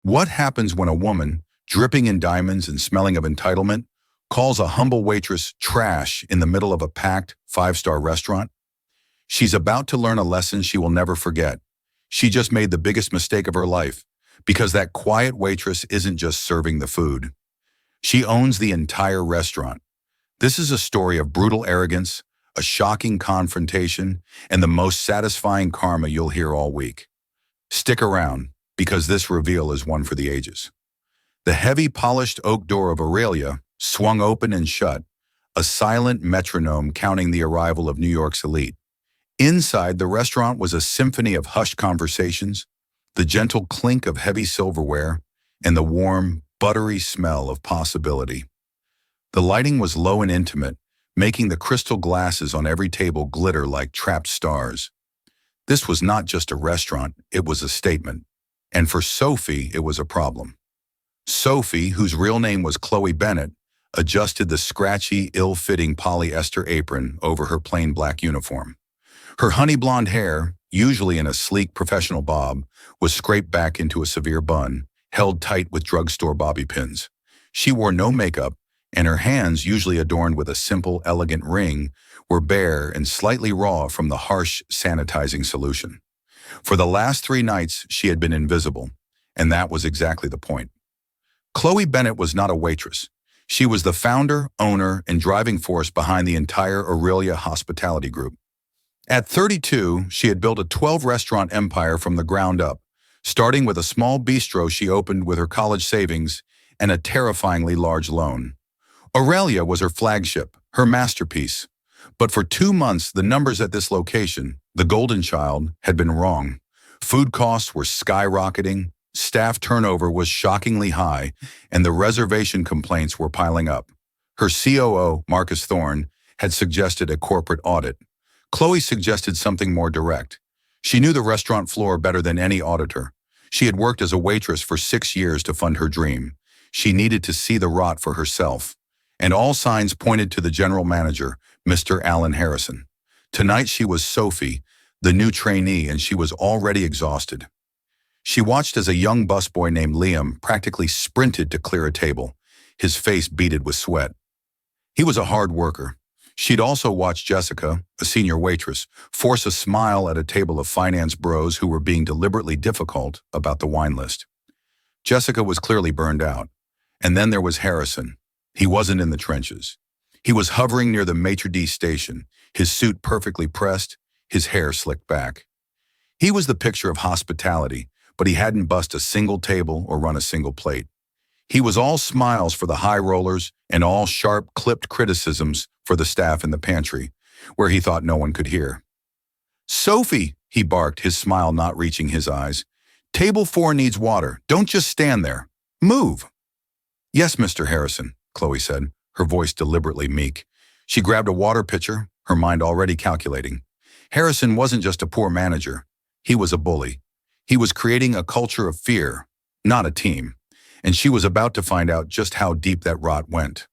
What happens when a woman, dripping in diamonds and smelling of entitlement, calls a humble waitress trash in the middle of a packed five-star restaurant? She's about to learn a lesson she will never forget. She just made the biggest mistake of her life, because that quiet waitress isn't just serving the food. She owns the entire restaurant. This is a story of brutal arrogance, a shocking confrontation, and the most satisfying karma you'll hear all week. Stick around, because this reveal is one for the ages. The heavy polished oak door of Aurelia swung open and shut, a silent metronome counting the arrival of New York's elite. Inside, the restaurant was a symphony of hushed conversations, the gentle clink of heavy silverware, and the warm, buttery smell of possibility. The lighting was low and intimate, making the crystal glasses on every table glitter like trapped stars. This was not just a restaurant, it was a statement. And for Sophie, it was a problem. Sophie, whose real name was Chloe Bennett, adjusted the scratchy, ill-fitting polyester apron over her plain black uniform. Her honey blonde hair, usually in a sleek professional bob, was scraped back into a severe bun, held tight with drugstore bobby pins. She wore no makeup, and her hands, usually adorned with a simple, elegant ring, were bare and slightly raw from the harsh sanitizing solution. For the last 3 nights, she had been invisible, and that was exactly the point. Chloe Bennett was not a waitress. She was the founder, owner, and driving force behind the entire Aurelia Hospitality Group. At 32, she had built a 12-restaurant empire from the ground up, starting with a small bistro she opened with her college savings and a terrifyingly large loan. Aurelia was her flagship, her masterpiece. But for 2 months, the numbers at this location, the golden child, had been wrong. Food costs were skyrocketing, staff turnover was shockingly high, and the reservation complaints were piling up. Her COO, Marcus Thorne, had suggested a corporate audit. Chloe suggested something more direct. She knew the restaurant floor better than any auditor. She had worked as a waitress for 6 years to fund her dream. She needed to see the rot for herself. And all signs pointed to the general manager, Mr. Alan Harrison. Tonight she was Sophie, the new trainee, and she was already exhausted. She watched as a young busboy named Liam practically sprinted to clear a table, his face beaded with sweat. He was a hard worker. She'd also watched Jessica, a senior waitress, force a smile at a table of finance bros who were being deliberately difficult about the wine list. Jessica was clearly burned out. And then there was Harrison. He wasn't in the trenches. He was hovering near the maitre d' station, his suit perfectly pressed, his hair slicked back. He was the picture of hospitality, but he hadn't bussed a single table or run a single plate. He was all smiles for the high rollers and all sharp, clipped criticisms for the staff in the pantry, where he thought no one could hear. "Sophie," he barked, his smile not reaching his eyes. "Table 4 needs water. Don't just stand there. Move." "Yes, Mr. Harrison," Chloe said, her voice deliberately meek. She grabbed a water pitcher, her mind already calculating. Harrison wasn't just a poor manager. He was a bully. He was creating a culture of fear, not a team. And she was about to find out just how deep that rot went.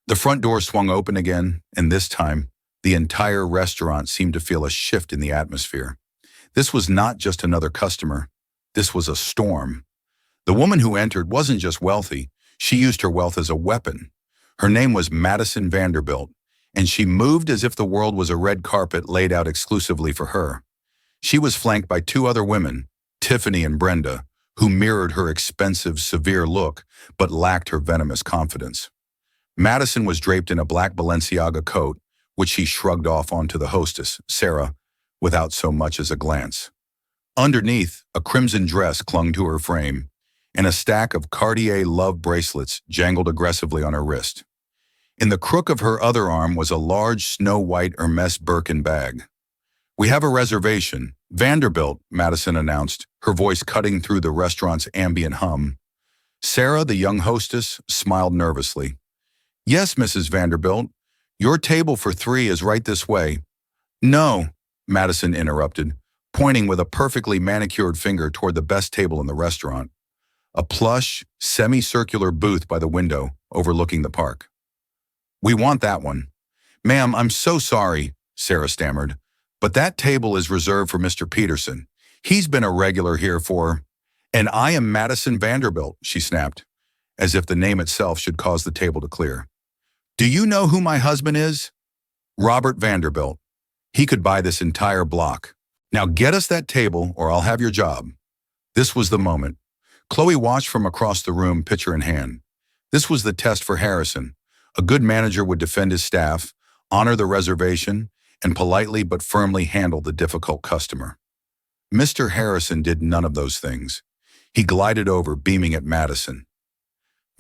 The front door swung open again, and this time, the entire restaurant seemed to feel a shift in the atmosphere. This was not just another customer. This was a storm. The woman who entered wasn't just wealthy. She used her wealth as a weapon. Her name was Madison Vanderbilt, and she moved as if the world was a red carpet laid out exclusively for her. She was flanked by 2 other women, Tiffany and Brenda, who mirrored her expensive, severe look, but lacked her venomous confidence. Madison was draped in a black Balenciaga coat, which she shrugged off onto the hostess, Sarah, without so much as a glance. Underneath, a crimson dress clung to her frame, and a stack of Cartier love bracelets jangled aggressively on her wrist. In the crook of her other arm was a large snow-white Hermes Birkin bag. "We have a reservation. Vanderbilt," Madison announced, her voice cutting through the restaurant's ambient hum. Sarah, the young hostess, smiled nervously. "Yes, Mrs. Vanderbilt. Your table for 3 is right this way." "No," Madison interrupted, pointing with a perfectly manicured finger toward the best table in the restaurant. A plush, semicircular booth by the window overlooking the park. "We want that one." "Ma'am, I'm so sorry," Sarah stammered, "but that table is reserved for Mr. Peterson. He's been a regular here for..." And I am Madison Vanderbilt, she snapped, as if the name itself should cause the table to clear. Do you know who my husband is? Robert Vanderbilt. He could buy this entire block. Now get us that table or I'll have your job. This was the moment. Chloe watched from across the room, pitcher in hand. This was the test for Harrison. A good manager would defend his staff, honor the reservation, and politely but firmly handle the difficult customer. Mr. Harrison did none of those things. He glided over, beaming at Madison.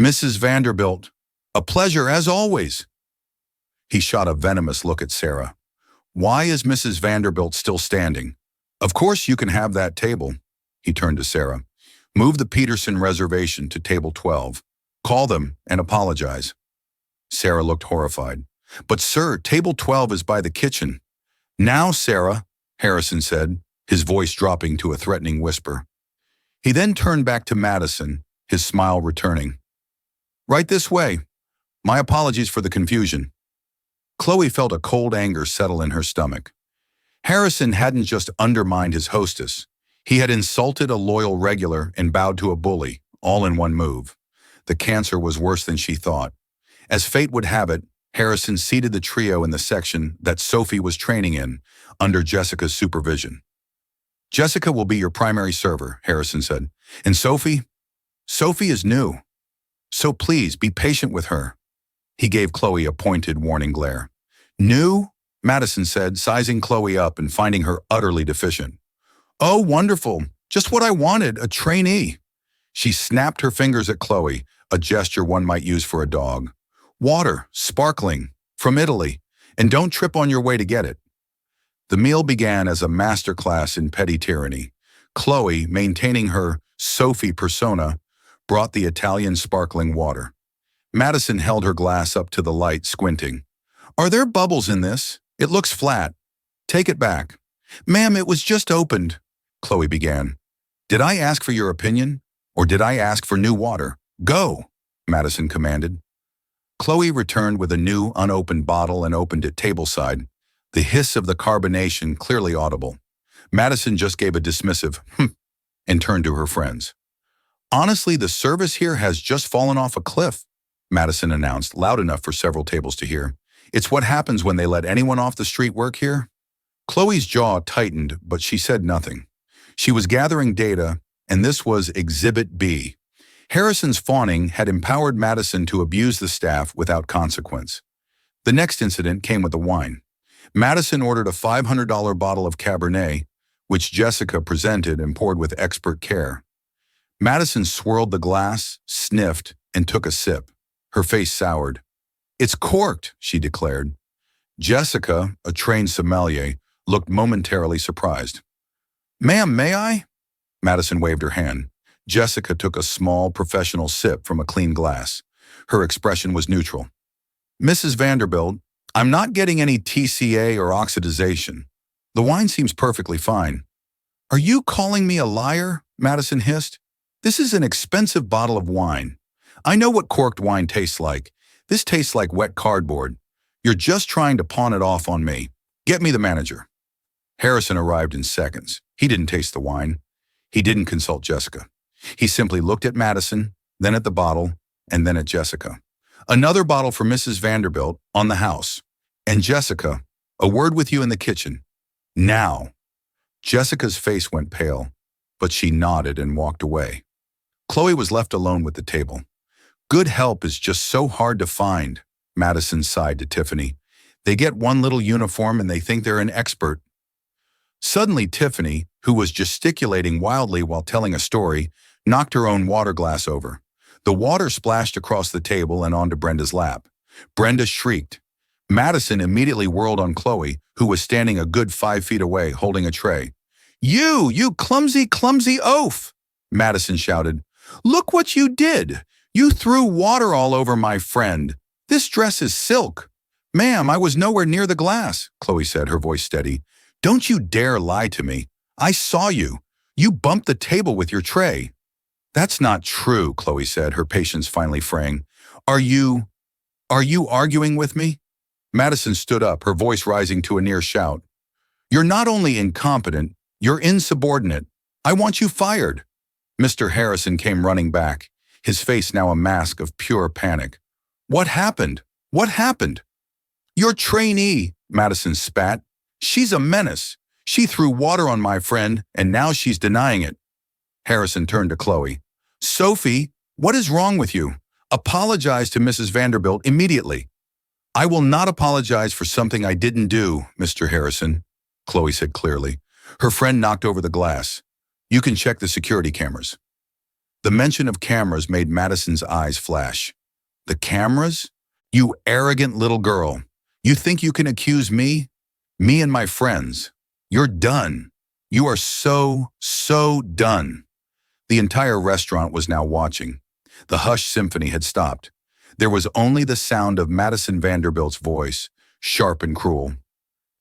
Mrs. Vanderbilt, a pleasure as always. He shot a venomous look at Sarah. Why is Mrs. Vanderbilt still standing? Of course you can have that table. He turned to Sarah. Move the Peterson reservation to table 12. Call them and apologize. Sarah looked horrified. But sir, table 12 is by the kitchen. Now, Sarah, Harrison said, his voice dropping to a threatening whisper. He then turned back to Madison, his smile returning. Right this way. My apologies for the confusion. Chloe felt a cold anger settle in her stomach. Harrison hadn't just undermined his hostess. He had insulted a loyal regular and bowed to a bully, all in one move. The cancer was worse than she thought. As fate would have it, Harrison seated the trio in the section that Sophie was training in, under Jessica's supervision. Jessica will be your primary server, Harrison said. And Sophie? Sophie is new. So please, be patient with her. He gave Chloe a pointed, warning glare. New? Madison said, sizing Chloe up and finding her utterly deficient. Oh, wonderful. Just what I wanted, a trainee. She snapped her fingers at Chloe, a gesture one might use for a dog. Water, sparkling, from Italy, and don't trip on your way to get it. The meal began as a masterclass in petty tyranny. Chloe, maintaining her Sophie persona, brought the Italian sparkling water. Madison held her glass up to the light, squinting. Are there bubbles in this? It looks flat. Take it back. Ma'am, it was just opened, Chloe began. Did I ask for your opinion? Or did I ask for new water? Go, Madison commanded. Chloe returned with a new, unopened bottle and opened it tableside, the hiss of the carbonation clearly audible. Madison just gave a dismissive, and turned to her friends. Honestly, the service here has just fallen off a cliff, Madison announced, loud enough for several tables to hear. It's what happens when they let anyone off the street work here. Chloe's jaw tightened, but she said nothing. She was gathering data, and this was Exhibit B. Harrison's fawning had empowered Madison to abuse the staff without consequence. The next incident came with the wine. Madison ordered a $500 bottle of Cabernet, which Jessica presented and poured with expert care. Madison swirled the glass, sniffed, and took a sip. Her face soured. It's corked, she declared. Jessica, a trained sommelier, looked momentarily surprised. Ma'am, may I? Madison waved her hand. Jessica took a small, professional sip from a clean glass. Her expression was neutral. Mrs. Vanderbilt, I'm not getting any TCA or oxidization. The wine seems perfectly fine. Are you calling me a liar? Madison hissed. This is an expensive bottle of wine. I know what corked wine tastes like. This tastes like wet cardboard. You're just trying to pawn it off on me. Get me the manager. Harrison arrived in seconds. He didn't taste the wine. He didn't consult Jessica. He simply looked at Madison, then at the bottle, and then at Jessica. Another bottle for Mrs. Vanderbilt on the house. And Jessica, a word with you in the kitchen. Now. Jessica's face went pale, but she nodded and walked away. Chloe was left alone with the table. Good help is just so hard to find, Madison sighed to Tiffany. They get one little uniform and they think they're an expert. Suddenly, Tiffany, who was gesticulating wildly while telling a story, knocked her own water glass over. The water splashed across the table and onto Brenda's lap. Brenda shrieked. Madison immediately whirled on Chloe, who was standing a good 5 feet away, holding a tray. You clumsy, clumsy oaf! Madison shouted. Look what you did! You threw water all over my friend. This dress is silk. Ma'am, I was nowhere near the glass, Chloe said, her voice steady. Don't you dare lie to me. I saw you. You bumped the table with your tray. That's not true, Chloe said, her patience finally fraying. Are you arguing with me? Madison stood up, her voice rising to a near shout. You're not only incompetent, you're insubordinate. I want you fired. Mr. Harrison came running back, his face now a mask of pure panic. What happened? What happened? Your trainee, Madison spat. She's a menace. She threw water on my friend, and now she's denying it. Harrison turned to Chloe. Sophie, what is wrong with you? Apologize to Mrs. Vanderbilt immediately. I will not apologize for something I didn't do, Mr. Harrison, Chloe said clearly. Her friend knocked over the glass. You can check the security cameras. The mention of cameras made Madison's eyes flash. The cameras? You arrogant little girl. You think you can accuse me? Me and my friends. You're done. You are so done. The entire restaurant was now watching. The hushed symphony had stopped. There was only the sound of Madison Vanderbilt's voice, sharp and cruel.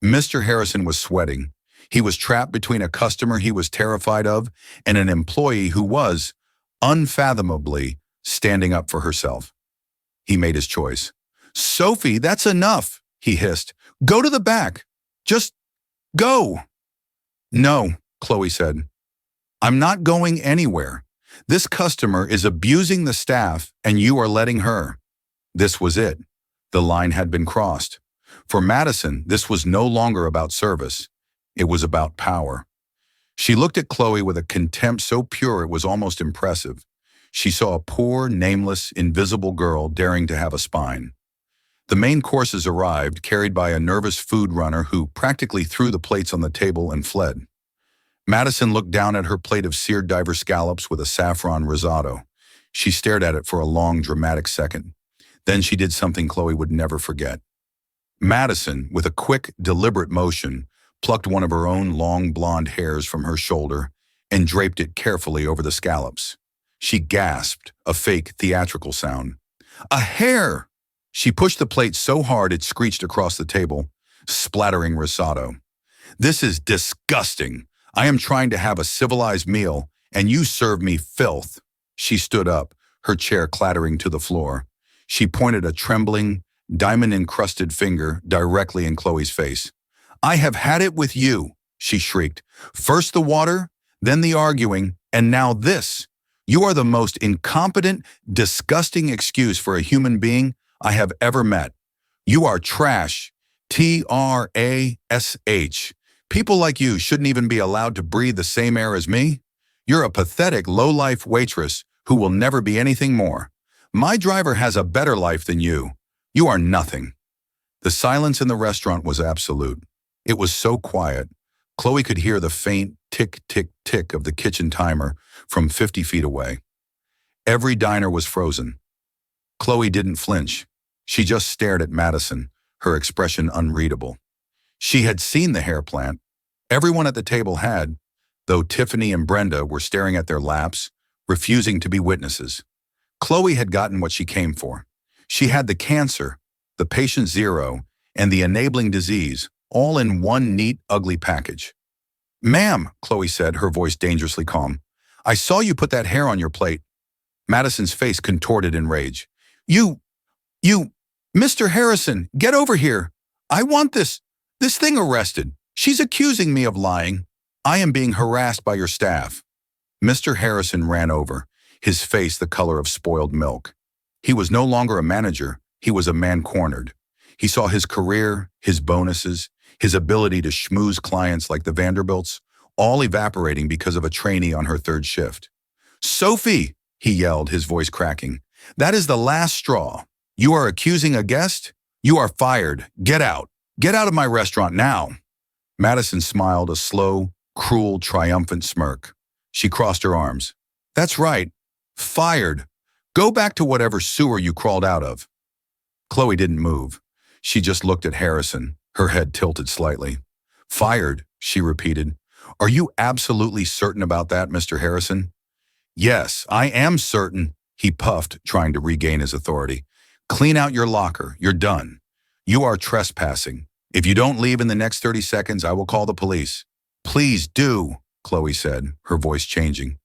Mr. Harrison was sweating. He was trapped between a customer he was terrified of and an employee who was, unfathomably, standing up for herself. He made his choice. Sophie, that's enough, he hissed. Go to the back. Just go. No, Chloe said. I'm not going anywhere. This customer is abusing the staff and you are letting her. This was it. The line had been crossed. For Madison, this was no longer about service. It was about power. She looked at Chloe with a contempt so pure it was almost impressive. She saw a poor, nameless, invisible girl daring to have a spine. The main courses arrived, carried by a nervous food runner who practically threw the plates on the table and fled. Madison looked down at her plate of seared diver scallops with a saffron risotto. She stared at it for a long, dramatic second. Then she did something Chloe would never forget. Madison, with a quick, deliberate motion, plucked one of her own long blonde hairs from her shoulder and draped it carefully over the scallops. She gasped, a fake, theatrical sound. A hair! She pushed the plate so hard it screeched across the table, splattering risotto. This is disgusting. I am trying to have a civilized meal, and you serve me filth. She stood up, her chair clattering to the floor. She pointed a trembling, diamond-encrusted finger directly in Chloe's face. I have had it with you, she shrieked. First the water, then the arguing, and now this. You are the most incompetent, disgusting excuse for a human being I have ever met. You are trash. Trash. People like you shouldn't even be allowed to breathe the same air as me. You're a pathetic, low-life waitress who will never be anything more. My driver has a better life than you. You are nothing. The silence in the restaurant was absolute. It was so quiet. Chloe could hear the faint tick, tick, tick of the kitchen timer from 50 feet away. Every diner was frozen. Chloe didn't flinch. She just stared at Madison, her expression unreadable. She had seen the hair plant. Everyone at the table had, though Tiffany and Brenda were staring at their laps, refusing to be witnesses. Chloe had gotten what she came for. She had the cancer, the patient zero, and the enabling disease, all in one neat, ugly package. Ma'am, Chloe said, her voice dangerously calm, I saw you put that hair on your plate. Madison's face contorted in rage. You, Mr. Harrison, get over here. I want this thing arrested. She's accusing me of lying. I am being harassed by your staff. Mr. Harrison ran over, his face the color of spoiled milk. He was no longer a manager, he was a man cornered. He saw his career, his bonuses, his ability to schmooze clients like the Vanderbilts, all evaporating because of a trainee on her third shift. Sophie, he yelled, his voice cracking, that is the last straw. You are accusing a guest? You are fired. Get out. Get out of my restaurant now. Madison smiled a slow, cruel, triumphant smirk. She crossed her arms. That's right. Fired. Go back to whatever sewer you crawled out of. Chloe didn't move. She just looked at Harrison, her head tilted slightly. Fired, she repeated. Are you absolutely certain about that, Mr. Harrison? Yes, I am certain, he puffed, trying to regain his authority. Clean out your locker. You're done. You are trespassing. If you don't leave in the next 30 seconds, I will call the police. Please do, Chloe said, her voice changing.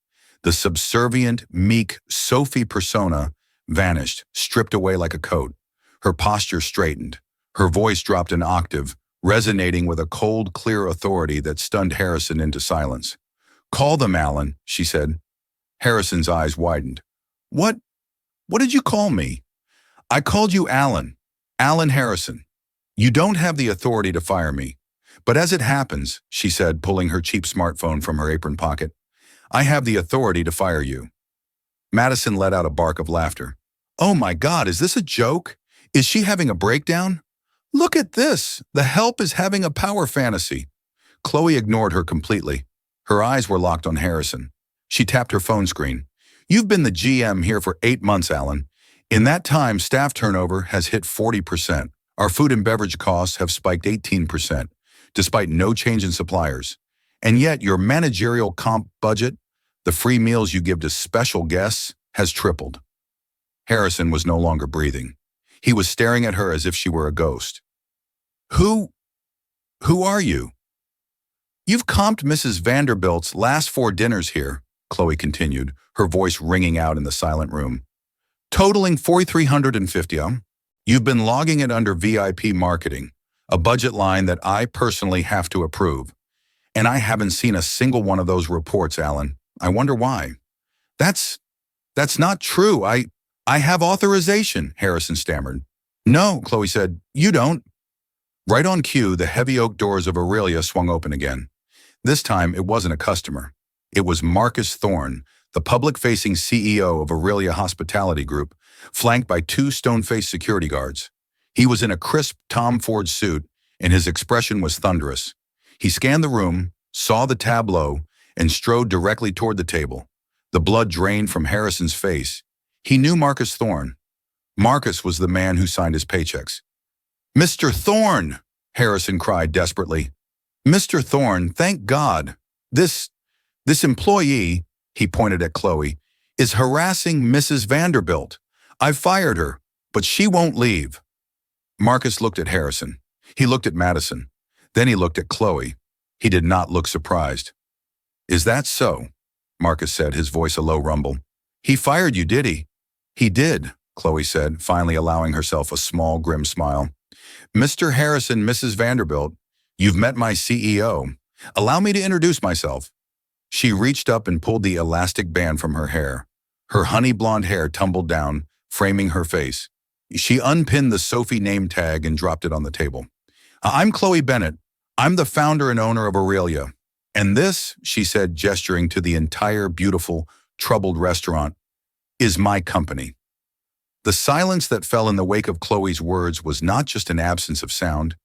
The subservient, meek Sophie persona vanished, stripped away like a coat. Her posture straightened. Her voice dropped an octave, resonating with a cold, clear authority that stunned Harrison into silence. Call them, Alan, she said. Harrison's eyes widened. What? What did you call me? I called you Alan. Alan Harrison. You don't have the authority to fire me. But as it happens, she said, pulling her cheap smartphone from her apron pocket, I have the authority to fire you. Madison let out a bark of laughter. Oh my God, is this a joke? Is she having a breakdown? Look at this. The help is having a power fantasy. Chloe ignored her completely. Her eyes were locked on Harrison. She tapped her phone screen. You've been the GM here for 8 months, Alan. In that time, staff turnover has hit 40%. Our food and beverage costs have spiked 18%, despite no change in suppliers. And yet your managerial comp budget, the free meals you give to special guests, has tripled. Harrison was no longer breathing. He was staring at her as if she were a ghost. Who are you? You've comped Mrs. Vanderbilt's last 4 dinners here, Chloe continued, her voice ringing out in the silent room. Totaling $4,350. You've been logging it under VIP marketing, a budget line that I personally have to approve. And I haven't seen a single one of those reports, Alan. I wonder why. That's not true. I have authorization, Harrison stammered. No, Chloe said, you don't. Right on cue, the heavy oak doors of Aurelia swung open again. This time, it wasn't a customer. It was Marcus Thorne, the public-facing CEO of Aurelia Hospitality Group, flanked by 2 stone-faced security guards. He was in a crisp Tom Ford suit, and his expression was thunderous. He scanned the room, saw the tableau, and strode directly toward the table. The blood drained from Harrison's face. He knew Marcus Thorne. Marcus was the man who signed his paychecks. Mr. Thorne! Harrison cried desperately. Mr. Thorne, thank God. This employee, he pointed at Chloe, is harassing Mrs. Vanderbilt. I've fired her, but she won't leave. Marcus looked at Harrison. He looked at Madison. Then he looked at Chloe. He did not look surprised. Is that so? Marcus said, his voice a low rumble. He fired you, did he? He did, Chloe said, finally allowing herself a small, grim smile. Mr. Harrison, Mrs. Vanderbilt, you've met my CEO. Allow me to introduce myself. She reached up and pulled the elastic band from her hair. Her honey blonde hair tumbled down, framing her face. She unpinned the Sophie name tag and dropped it on the table. I'm Chloe Bennett. I'm the founder and owner of Aurelia. And this, she said, gesturing to the entire beautiful, troubled restaurant, is my company. The silence that fell in the wake of Chloe's words was not just an absence of sound.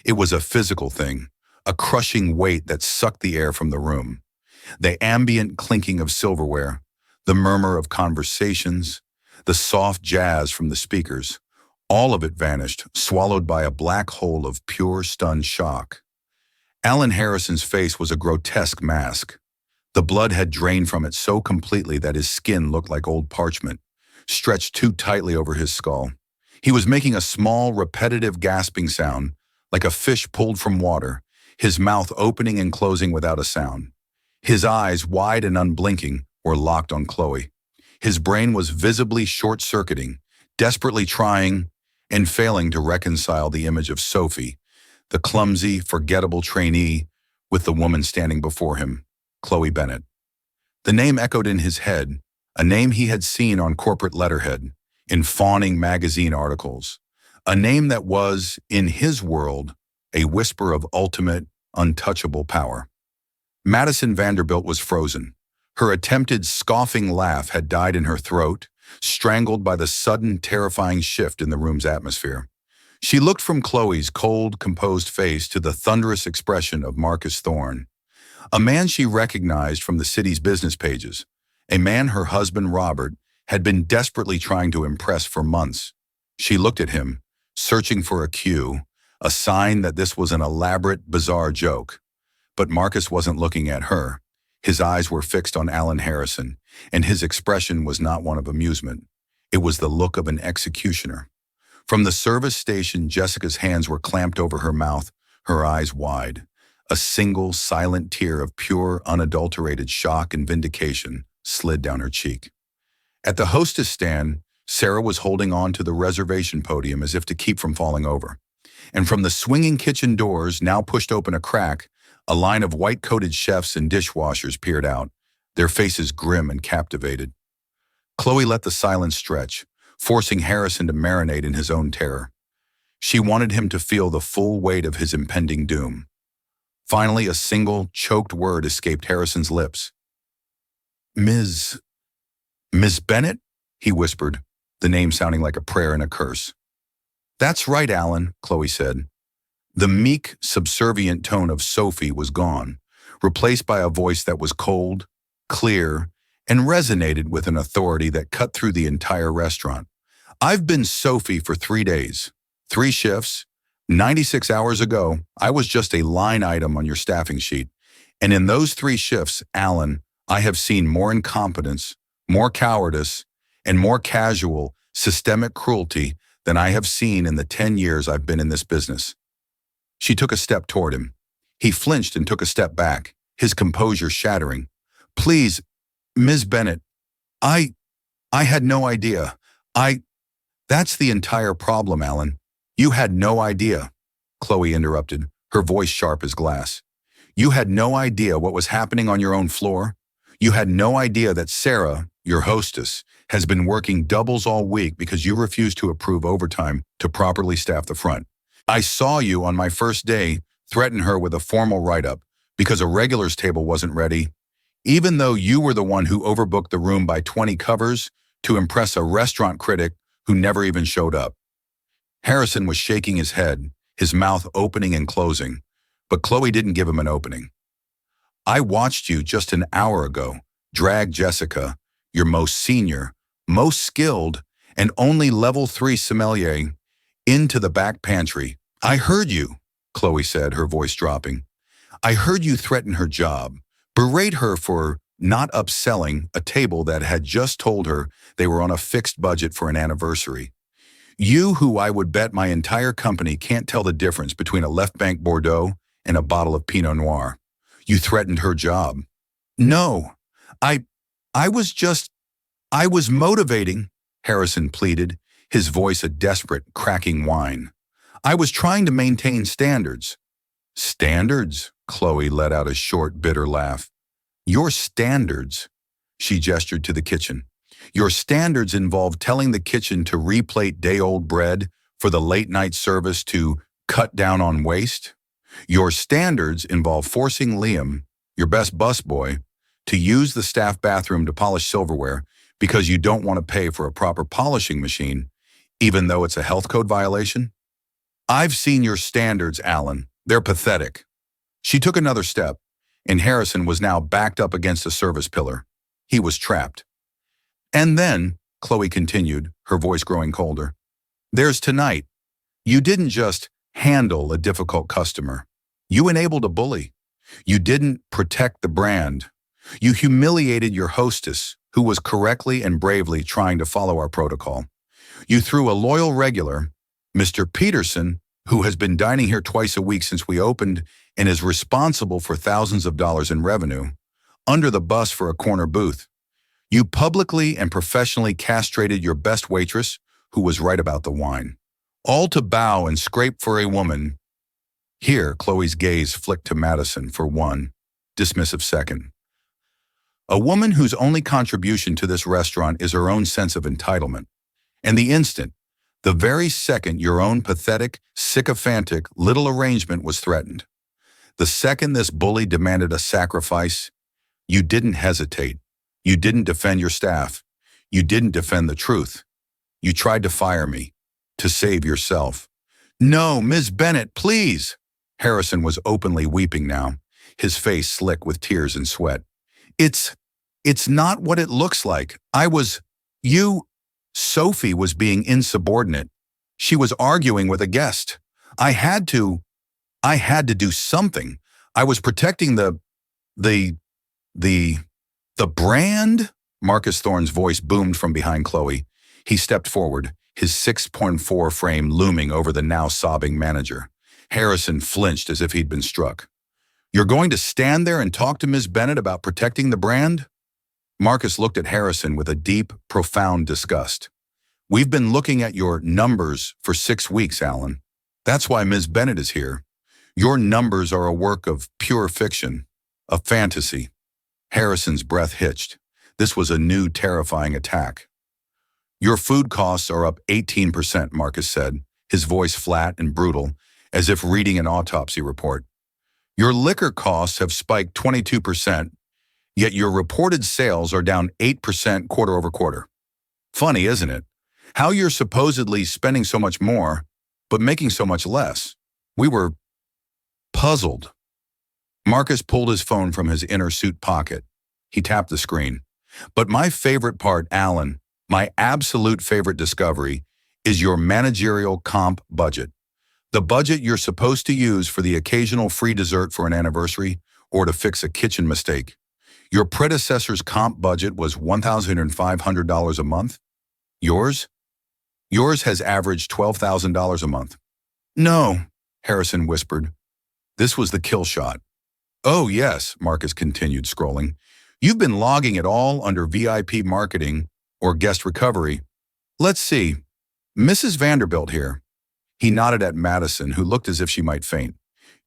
It was a physical thing, a crushing weight that sucked the air from the room. The ambient clinking of silverware, the murmur of conversations, the soft jazz from the speakers, all of it vanished, swallowed by a black hole of pure, stunned shock. Alan Harrison's face was a grotesque mask. The blood had drained from it so completely that his skin looked like old parchment, stretched too tightly over his skull. He was making a small, repetitive gasping sound, like a fish pulled from water, his mouth opening and closing without a sound. His eyes, wide and unblinking, were locked on Chloe. His brain was visibly short-circuiting, desperately trying and failing to reconcile the image of Sophie, the clumsy, forgettable trainee, with the woman standing before him, Chloe Bennett. The name echoed in his head, a name he had seen on corporate letterhead, in fawning magazine articles, a name that was, in his world, a whisper of ultimate, untouchable power. Madison Vanderbilt was frozen. Her attempted scoffing laugh had died in her throat, strangled by the sudden, terrifying shift in the room's atmosphere. She looked from Chloe's cold, composed face to the thunderous expression of Marcus Thorne, a man she recognized from the city's business pages, a man her husband, Robert, had been desperately trying to impress for months. She looked at him, searching for a cue, a sign that this was an elaborate, bizarre joke. But Marcus wasn't looking at her. His eyes were fixed on Alan Harrison, and his expression was not one of amusement. It was the look of an executioner. From the service station, Jessica's hands were clamped over her mouth, her eyes wide. A single, silent tear of pure, unadulterated shock and vindication slid down her cheek. At the hostess stand, Sarah was holding on to the reservation podium as if to keep from falling over. And from the swinging kitchen doors, now pushed open a crack, a line of white-coated chefs and dishwashers peered out. their faces grim and captivated. Chloe let the silence stretch, forcing Harrison to marinate in his own terror. She wanted him to feel the full weight of his impending doom. Finally, a single, choked word escaped Harrison's lips. Ms. Bennett? He whispered, the name sounding like a prayer and a curse. That's right, Alan, Chloe said. The meek, subservient tone of Sophie was gone, replaced by a voice that was cold, clear, and resonated with an authority that cut through the entire restaurant. I've been Sophie for 3 days, 3 shifts. 96 hours ago, I was just a line item on your staffing sheet. And in those 3 shifts, Alan, I have seen more incompetence, more cowardice, and more casual, systemic cruelty than I have seen in the 10 years I've been in this business. She took a step toward him. He flinched and took a step back, his composure shattering. Please, Ms. Bennett, I had no idea. That's the entire problem, Alan. You had no idea, Chloe interrupted, her voice sharp as glass. You had no idea what was happening on your own floor? You had no idea that Sarah, your hostess, has been working doubles all week because you refused to approve overtime to properly staff the front. I saw you on my first day threaten her with a formal write-up because a regulars table wasn't ready, even though you were the one who overbooked the room by 20 covers to impress a restaurant critic who never even showed up. Harrison was shaking his head, his mouth opening and closing, but Chloe didn't give him an opening. I watched you just an hour ago drag Jessica, your most senior, most skilled, and only level 3 sommelier, into the back pantry. I heard you, Chloe said, her voice dropping. I heard you threaten her job, berate her for not upselling a table that had just told her they were on a fixed budget for an anniversary. You, who I would bet my entire company can't tell the difference between a Left Bank Bordeaux and a bottle of Pinot Noir. You threatened her job. No, I was motivating, Harrison pleaded, his voice a desperate, cracking whine. I was trying to maintain standards. Standards? Chloe let out a short, bitter laugh. Your standards, she gestured to the kitchen. Your standards involve telling the kitchen to replate day-old bread for the late-night service to cut down on waste. Your standards involve forcing Liam, your best busboy, to use the staff bathroom to polish silverware because you don't want to pay for a proper polishing machine, even though it's a health code violation. I've seen your standards, Alan. They're pathetic. She took another step, and Harrison was now backed up against a service pillar. He was trapped. And then, Chloe continued, her voice growing colder, there's tonight. You didn't just handle a difficult customer. You enabled a bully. You didn't protect the brand. You humiliated your hostess, who was correctly and bravely trying to follow our protocol. You threw a loyal regular, Mr. Peterson, who has been dining here twice a week since we opened and is responsible for thousands of dollars in revenue, under the bus for a corner booth. You publicly and professionally castrated your best waitress, who was right about the wine. All to bow and scrape for a woman. Here, Chloe's gaze flicked to Madison for one dismissive second. A woman whose only contribution to this restaurant is her own sense of entitlement. And the very second your own pathetic, sycophantic little arrangement was threatened, the second this bully demanded a sacrifice, you didn't hesitate. You didn't defend your staff. You didn't defend the truth. You tried to fire me, to save yourself. No, Ms. Bennett, please. Harrison was openly weeping now, his face slick with tears and sweat. It's not what it looks like. Sophie was being insubordinate. She was arguing with a guest. I had to do something. I was protecting the brand? Marcus Thorne's voice boomed from behind Chloe. He stepped forward, his 6'4" frame looming over the now sobbing manager. Harrison flinched as if he'd been struck. You're going to stand there and talk to Ms. Bennett about protecting the brand? Marcus looked at Harrison with a deep, profound disgust. We've been looking at your numbers for 6 weeks, Alan. That's why Ms. Bennett is here. Your numbers are a work of pure fiction, a fantasy. Harrison's breath hitched. This was a new, terrifying attack. Your food costs are up 18%, Marcus said, his voice flat and brutal, as if reading an autopsy report. Your liquor costs have spiked 22%, yet your reported sales are down 8% quarter over quarter. Funny, isn't it? How you're supposedly spending so much more, but making so much less. We were puzzled. Marcus pulled his phone from his inner suit pocket. He tapped the screen. But my favorite part, Alan, my absolute favorite discovery, is your managerial comp budget. The budget you're supposed to use for the occasional free dessert for an anniversary or to fix a kitchen mistake. Your predecessor's comp budget was $1,500 a month. Yours? Yours has averaged $12,000 a month. No, Harrison whispered. This was the kill shot. Oh yes, Marcus continued, scrolling. You've been logging it all under VIP marketing or guest recovery. Let's see. Mrs. Vanderbilt here. He nodded at Madison, who looked as if she might faint.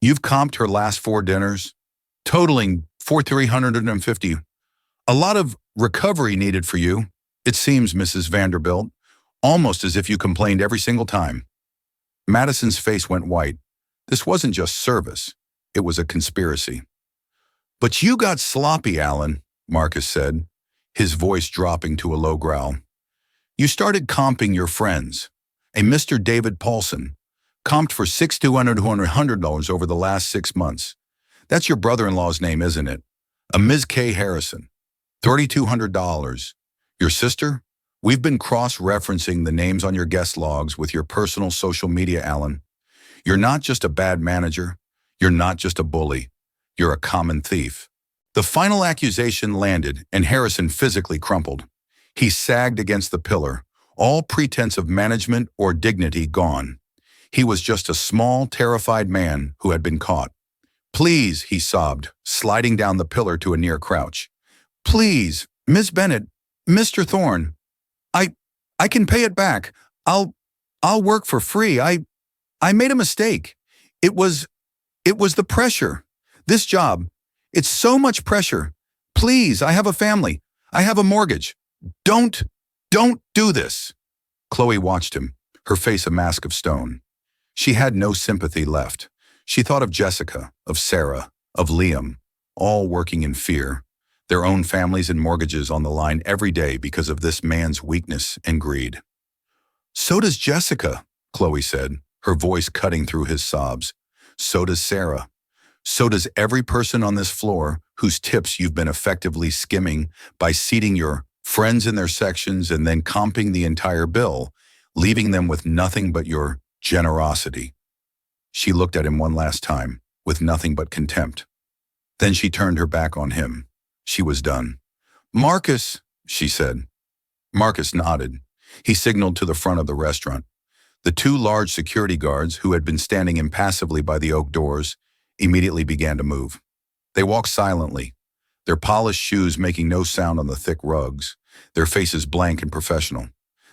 You've comped her last 4 dinners, totaling $350. A lot of recovery needed for you, it seems, Mrs. Vanderbilt, almost as if you complained every single time. Madison's face went white. This wasn't just service. It was a conspiracy. But you got sloppy, Alan, Marcus said, his voice dropping to a low growl. You started comping your friends. A Mr. David Paulson, comped for $600 over the last 6 months. That's your brother-in-law's name, isn't it? A Ms. K. Harrison, $3,200. Your sister? We've been cross-referencing the names on your guest logs with your personal social media, Alan. You're not just a bad manager. You're not just a bully. You're a common thief. The final accusation landed, and Harrison physically crumpled. He sagged against the pillar, all pretense of management or dignity gone. He was just a small, terrified man who had been caught. Please, he sobbed, sliding down the pillar to a near crouch. Please, Miss Bennett, Mr. Thorne, I can pay it back. I'll work for free. I made a mistake. It was the pressure. This job, it's so much pressure. Please, I have a family. I have a mortgage. Don't do this. Chloe watched him, her face a mask of stone. She had no sympathy left. She thought of Jessica, of Sarah, of Liam, all working in fear, their own families and mortgages on the line every day because of this man's weakness and greed. So does Jessica, Chloe said, her voice cutting through his sobs. So does Sarah. So does every person on this floor whose tips you've been effectively skimming by seating your friends in their sections and then comping the entire bill, leaving them with nothing but your generosity. She looked at him one last time, with nothing but contempt. Then she turned her back on him. She was done. Marcus, she said. Marcus nodded. He signaled to the front of the restaurant. The 2 large security guards, who had been standing impassively by the oak doors, immediately began to move. They walked silently, their polished shoes making no sound on the thick rugs, their faces blank and professional.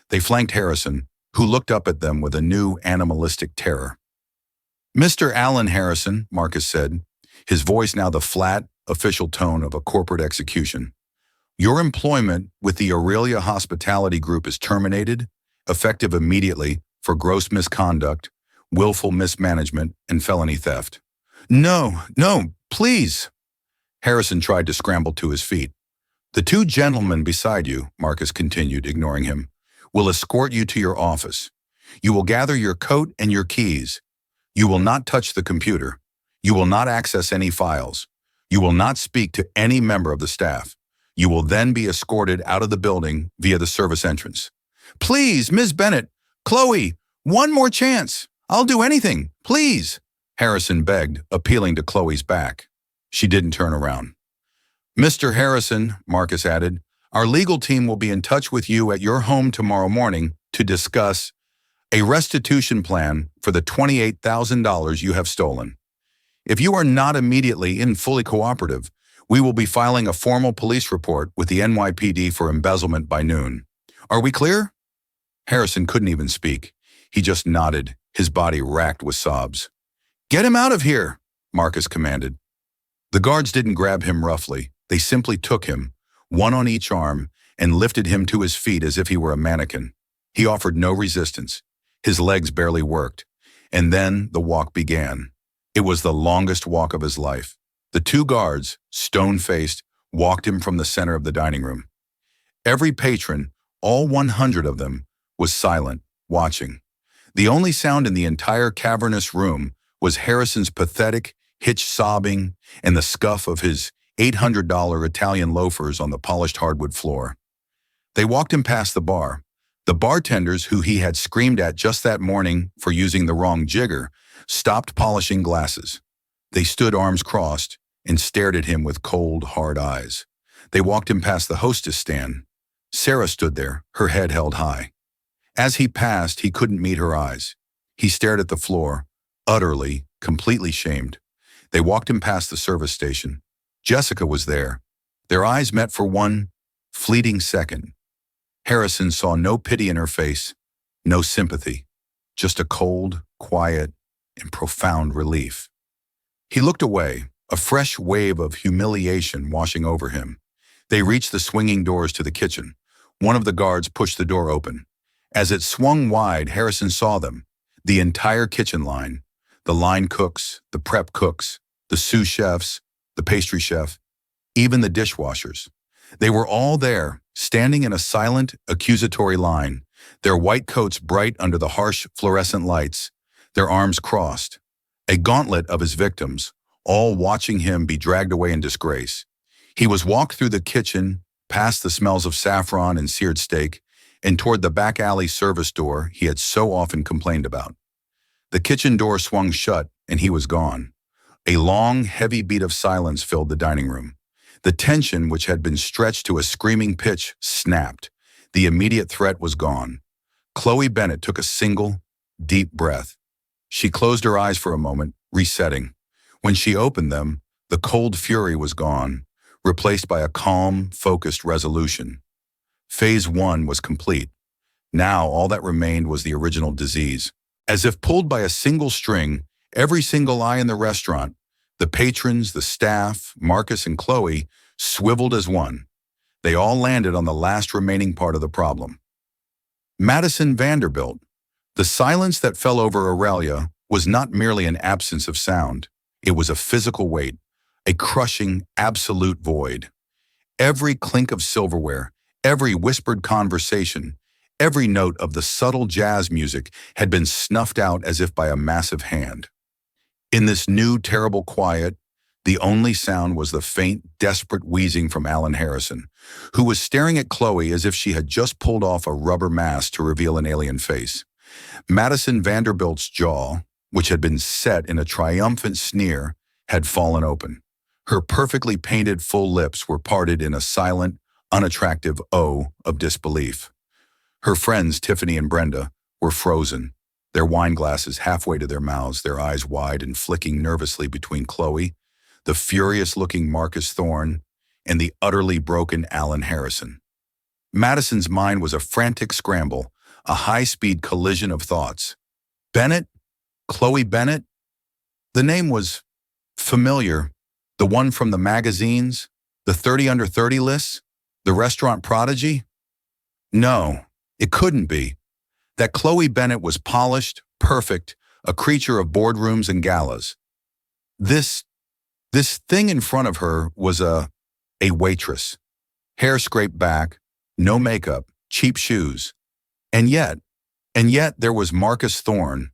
They flanked Harrison, who looked up at them with a new animalistic terror. Mr. Alan Harrison, Marcus said, his voice now the flat, official tone of a corporate execution. Your employment with the Aurelia Hospitality Group is terminated, effective immediately, for gross misconduct, willful mismanagement, and felony theft. No, please. Harrison tried to scramble to his feet. The 2 gentlemen beside you, Marcus continued, ignoring him, will escort you to your office. You will gather your coat and your keys. You will not touch the computer. You will not access any files. You will not speak to any member of the staff. You will then be escorted out of the building via the service entrance. Please, Ms. Bennett, Chloe, one more chance. I'll do anything, please. Harrison begged, appealing to Chloe's back. She didn't turn around. Mr. Harrison, Marcus added, our legal team will be in touch with you at your home tomorrow morning to discuss a restitution plan for the $28,000 you have stolen. If you are not immediately and fully cooperative, we will be filing a formal police report with the NYPD for embezzlement by noon. Are we clear? Harrison couldn't even speak. He just nodded, his body racked with sobs. Get him out of here, Marcus commanded. The guards didn't grab him roughly. They simply took him, one on each arm, and lifted him to his feet as if he were a mannequin. He offered no resistance. His legs barely worked. And then the walk began. It was the longest walk of his life. The two guards, stone-faced, walked him from the center of the dining room. Every patron, all 100 of them, was silent, watching. The only sound in the entire cavernous room was Harrison's pathetic, hitched sobbing and the scuff of his $800 Italian loafers on the polished hardwood floor. They walked him past the bar. The bartenders who he had screamed at just that morning for using the wrong jigger stopped polishing glasses. They stood arms crossed and stared at him with cold, hard eyes. They walked him past the hostess stand. Sarah stood there, her head held high. As he passed, he couldn't meet her eyes. He stared at the floor, utterly, completely shamed. They walked him past the service station. Jessica was there. Their eyes met for one fleeting second. Harrison saw no pity in her face, no sympathy, just a cold, quiet, and profound relief. He looked away, a fresh wave of humiliation washing over him. They reached the swinging doors to the kitchen. One of the guards pushed the door open. As it swung wide, Harrison saw them, the entire kitchen line, the line cooks, the prep cooks, the sous chefs, the pastry chef, even the dishwashers. They were all there, standing in a silent, accusatory line, their white coats bright under the harsh fluorescent lights, their arms crossed. A gauntlet of his victims, all watching him be dragged away in disgrace. He was walked through the kitchen, past the smells of saffron and seared steak, and toward the back alley service door he had so often complained about. The kitchen door swung shut, and he was gone. A long, heavy beat of silence filled the dining room. The tension, which had been stretched to a screaming pitch, snapped. The immediate threat was gone. Chloe Bennett took a single, deep breath. She closed her eyes for a moment, resetting. When she opened them, the cold fury was gone, replaced by a calm, focused resolution. Phase 1 was complete. Now all that remained was the original disease. As if pulled by a single string, every single eye in the restaurant, the patrons, the staff, Marcus and Chloe, swiveled as one. They all landed on the last remaining part of the problem. Madison Vanderbilt. The silence that fell over Aurelia was not merely an absence of sound. It was a physical weight, a crushing, absolute void. Every clink of silverware, every whispered conversation, every note of the subtle jazz music had been snuffed out as if by a massive hand. In this new, terrible quiet, the only sound was the faint, desperate wheezing from Alan Harrison, who was staring at Chloe as if she had just pulled off a rubber mask to reveal an alien face. Madison Vanderbilt's jaw, which had been set in a triumphant sneer, had fallen open. Her perfectly painted full lips were parted in a silent, unattractive O of disbelief. Her friends, Tiffany and Brenda, were frozen, their wine glasses halfway to their mouths, their eyes wide and flicking nervously between Chloe, the furious-looking Marcus Thorne, and the utterly broken Alan Harrison. Madison's mind was a frantic scramble, a high-speed collision of thoughts. Bennett? Chloe Bennett? The name was familiar. The one from the magazines? The 30 under 30 lists? The restaurant prodigy? No, it couldn't be. That Chloe Bennett was polished, perfect, a creature of boardrooms and galas. This thing in front of her was a waitress. Hair scraped back, no makeup, cheap shoes. And yet there was Marcus Thorne,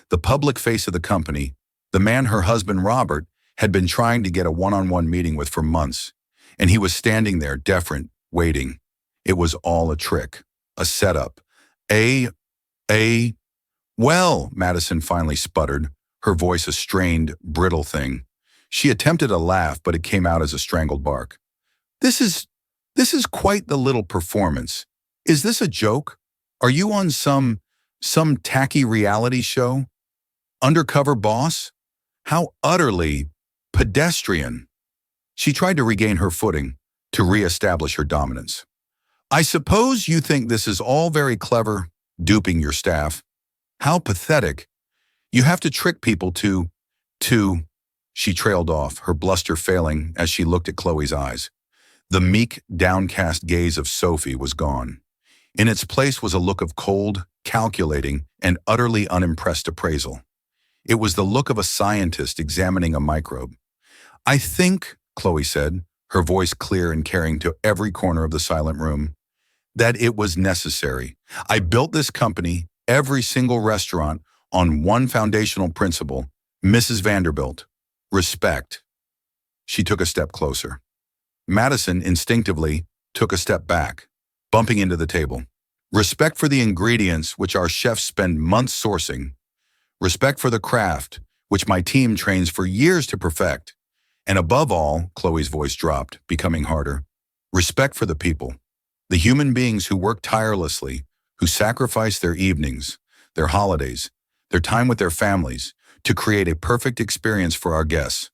the public face of the company, the man her husband Robert had been trying to get a one-on-one meeting with for months. And he was standing there, deferent, waiting. It was all a trick, a setup. Well, Madison finally sputtered, her voice a strained, brittle thing. She attempted a laugh, but it came out as a strangled bark. This is quite the little performance. Is this a joke? Are you on some tacky reality show? Undercover boss? How utterly pedestrian. She tried to regain her footing, to reestablish her dominance. I suppose you think this is all very clever, duping your staff. How pathetic. You have to trick people to... She trailed off, her bluster failing as she looked at Chloe's eyes. The meek, downcast gaze of Sophie was gone. In its place was a look of cold, calculating, and utterly unimpressed appraisal. It was the look of a scientist examining a microbe. "I think," Chloe said, her voice clear and carrying to every corner of the silent room, "that it was necessary. I built this company, every single restaurant, on one foundational principle, Mrs. Vanderbilt, respect." She took a step closer. Madison instinctively took a step back, bumping into the table. "Respect for the ingredients which our chefs spend months sourcing. Respect for the craft, which my team trains for years to perfect. And above all," Chloe's voice dropped, becoming harder, "respect for the people, the human beings who work tirelessly, who sacrifice their evenings, their holidays, their time with their families, to create a perfect experience for our guests.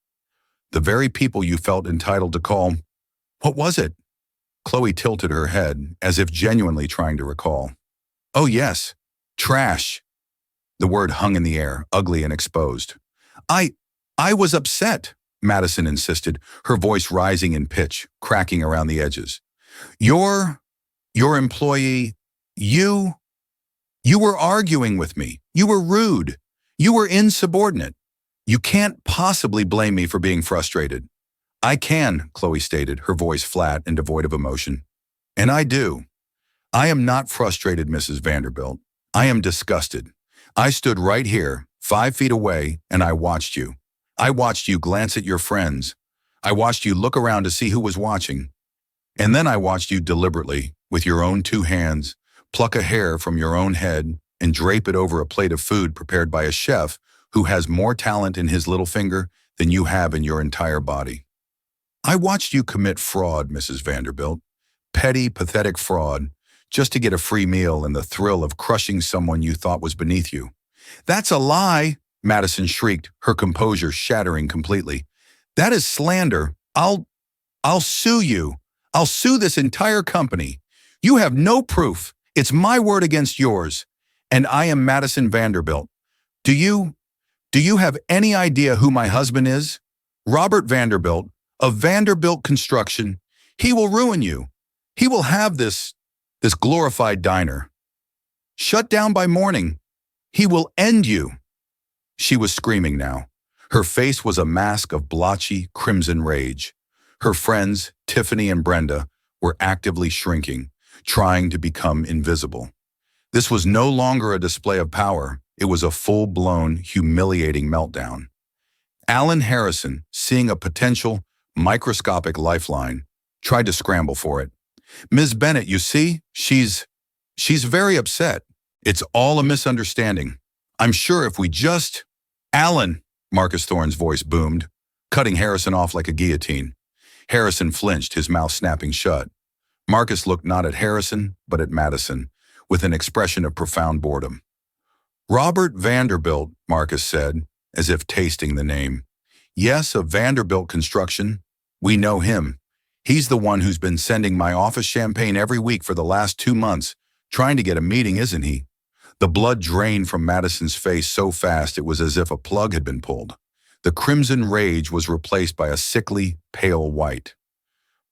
The very people you felt entitled to call—" "What was it?" Chloe tilted her head, as if genuinely trying to recall. "Oh yes, trash." The word hung in the air, ugly and exposed. I was upset," Madison insisted, her voice rising in pitch, cracking around the edges. Your employee, you were arguing with me. You were rude. You were insubordinate. You can't possibly blame me for being frustrated." "I can," Chloe stated, her voice flat and devoid of emotion. "And I do. I am not frustrated, Mrs. Vanderbilt. I am disgusted. I stood right here, 5 feet away, and I watched you. I watched you glance at your friends. I watched you look around to see who was watching. And then I watched you deliberately, with your own 2 hands, pluck a hair from your own head and drape it over a plate of food prepared by a chef who has more talent in his little finger than you have in your entire body. I watched you commit fraud, Mrs. Vanderbilt. Petty, pathetic fraud, just to get a free meal and the thrill of crushing someone you thought was beneath you." "That's a lie," Madison shrieked, her composure shattering completely. "That is slander. I'll sue you. I'll sue this entire company. You have no proof. It's my word against yours. And I am Madison Vanderbilt. Do you have any idea who my husband is? Robert Vanderbilt, of Vanderbilt Construction. He will ruin you. He will have this glorified diner shut down by morning. He will end you." She was screaming now. Her face was a mask of blotchy, crimson rage. Her friends, Tiffany and Brenda, were actively shrinking, trying to become invisible. This was no longer a display of power. It was a full-blown, humiliating meltdown. Alan Harrison, seeing a potential, microscopic lifeline, tried to scramble for it. "Ms. Bennett, you see, she's very upset. It's all a misunderstanding. I'm sure if we just—" "Alan," Marcus Thorne's voice boomed, cutting Harrison off like a guillotine. Harrison flinched, his mouth snapping shut. Marcus looked not at Harrison, but at Madison, with an expression of profound boredom. "Robert Vanderbilt," Marcus said, as if tasting the name. "Yes, of Vanderbilt Construction. We know him. He's the one who's been sending my office champagne every week for the last 2 months, trying to get a meeting, isn't he?" The blood drained from Madison's face so fast it was as if a plug had been pulled. The crimson rage was replaced by a sickly, pale white.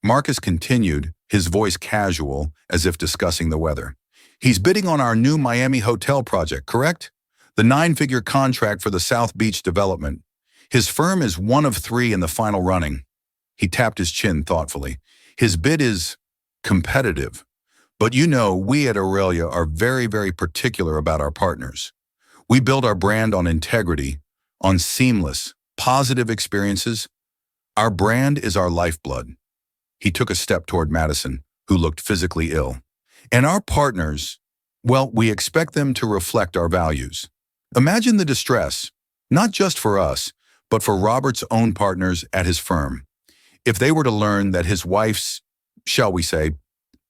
Marcus continued, his voice casual, as if discussing the weather. "He's bidding on our new Miami hotel project, correct? The 9-figure contract for the South Beach development. His firm is one of 3 in the final running." He tapped his chin thoughtfully. "His bid is competitive. But you know, we at Aurelia are very, very particular about our partners. We build our brand on integrity, on seamless, positive experiences. Our brand is our lifeblood." He took a step toward Madison, who looked physically ill. "And our partners, well, we expect them to reflect our values. Imagine the distress, not just for us, but for Robert's own partners at his firm, if they were to learn that his wife's, shall we say,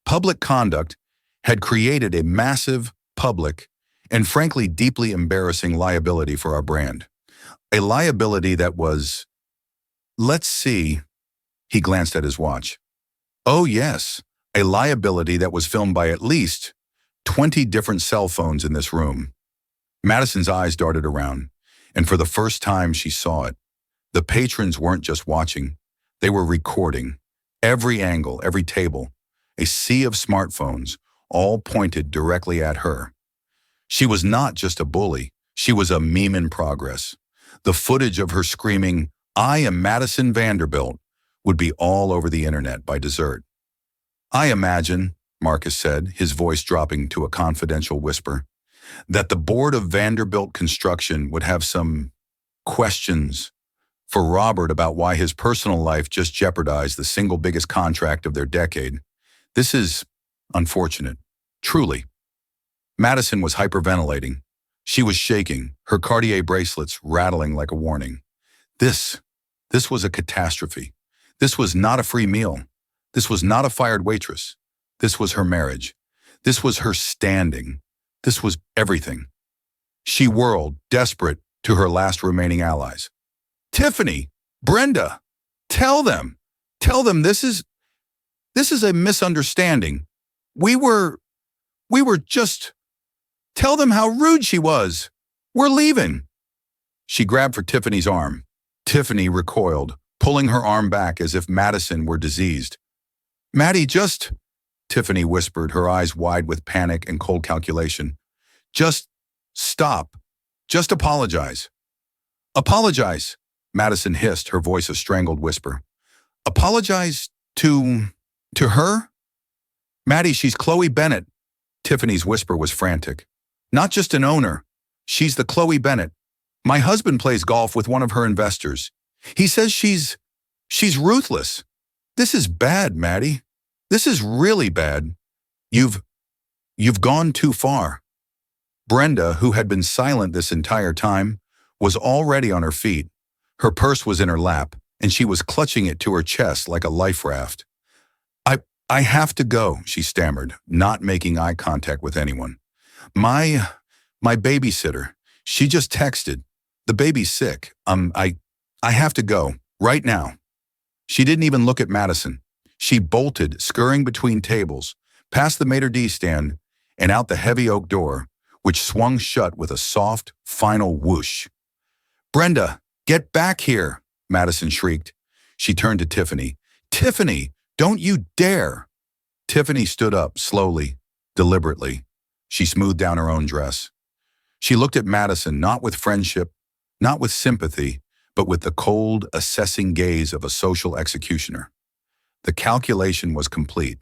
public conduct had created a massive, public, and frankly deeply embarrassing liability for our brand. A liability that was, let's see," he glanced at his watch. "Oh yes, a liability that was filmed by at least 20 different cell phones in this room." Madison's eyes darted around, and for the first time she saw it. The patrons weren't just watching, they were recording Every angle, every table, a sea of smartphones, all pointed directly at her. She was not just a bully, she was a meme in progress. The footage of her screaming, "I am Madison Vanderbilt," would be all over the internet by dessert. I imagine, Marcus said, his voice dropping to a confidential whisper, that the board of Vanderbilt Construction would have some questions for Robert about why his personal life just jeopardized the single biggest contract of their decade. This is unfortunate. Truly. Madison was hyperventilating. She was shaking, her Cartier bracelets rattling like a warning. This was a catastrophe. This was not a free meal. This was not a fired waitress. This was her marriage. This was her standing. This was everything. She whirled, desperate, to her last remaining allies. Tiffany, Brenda, tell them this is a misunderstanding. We were just, tell them how rude she was. We're leaving. She grabbed for Tiffany's arm. Tiffany recoiled, pulling her arm back as if Madison were diseased. Maddie, Tiffany whispered, her eyes wide with panic and cold calculation. Just stop. Just apologize. Apologize, Madison hissed, her voice a strangled whisper. Apologize to her? Maddie, she's Chloe Bennett. Tiffany's whisper was frantic. Not just an owner. She's the Chloe Bennett. My husband plays golf with one of her investors. He says she's ruthless. This is bad, Maddie. This is really bad. You've gone too far. Brenda, who had been silent this entire time, was already on her feet. Her purse was in her lap, and she was clutching it to her chest like a life raft. I have to go, she stammered, not making eye contact with anyone. My babysitter, she just texted. The baby's sick. I have to go, right now. She didn't even look at Madison. She bolted, scurrying between tables, past the maitre d' stand, and out the heavy oak door, which swung shut with a soft, final whoosh. Brenda, get back here, Madison shrieked. She turned to Tiffany. Tiffany, don't you dare! Tiffany stood up, slowly, deliberately. She smoothed down her own dress. She looked at Madison, not with friendship, not with sympathy, but with the cold, assessing gaze of a social executioner. The calculation was complete.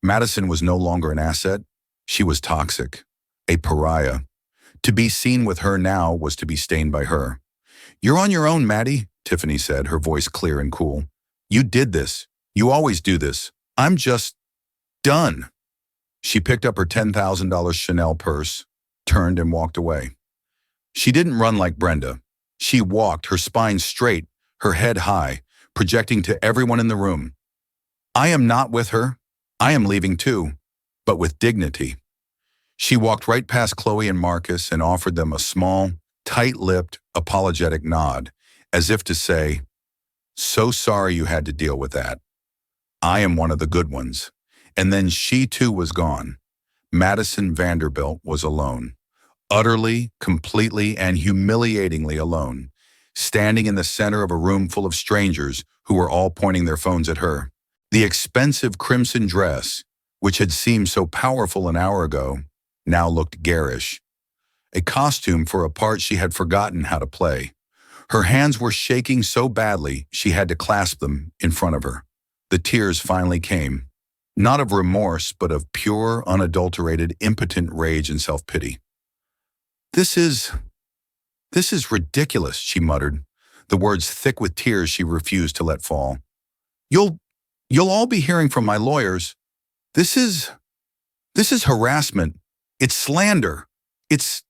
Madison was no longer an asset. She was toxic, a pariah. To be seen with her now was to be stained by her. You're on your own, Maddie, Tiffany said, her voice clear and cool. You did this. You always do this. I'm just done. She picked up her $10,000 Chanel purse, turned and walked away. She didn't run like Brenda. She walked, her spine straight, her head high, projecting to everyone in the room. I am not with her. I am leaving too, but with dignity. She walked right past Chloe and Marcus and offered them a small, tight-lipped, apologetic nod, as if to say, so sorry you had to deal with that. I am one of the good ones. And then she too was gone. Madison Vanderbilt was alone. Utterly, completely, and humiliatingly alone, standing in the center of a room full of strangers who were all pointing their phones at her. The expensive crimson dress, which had seemed so powerful an hour ago, now looked garish. A costume for a part she had forgotten how to play. Her hands were shaking so badly she had to clasp them in front of her. The tears finally came, not of remorse, but of pure, unadulterated, impotent rage and self-pity. This is ridiculous, she muttered, the words thick with tears she refused to let fall. You'll all be hearing from my lawyers. This is harassment. It's slander. It's...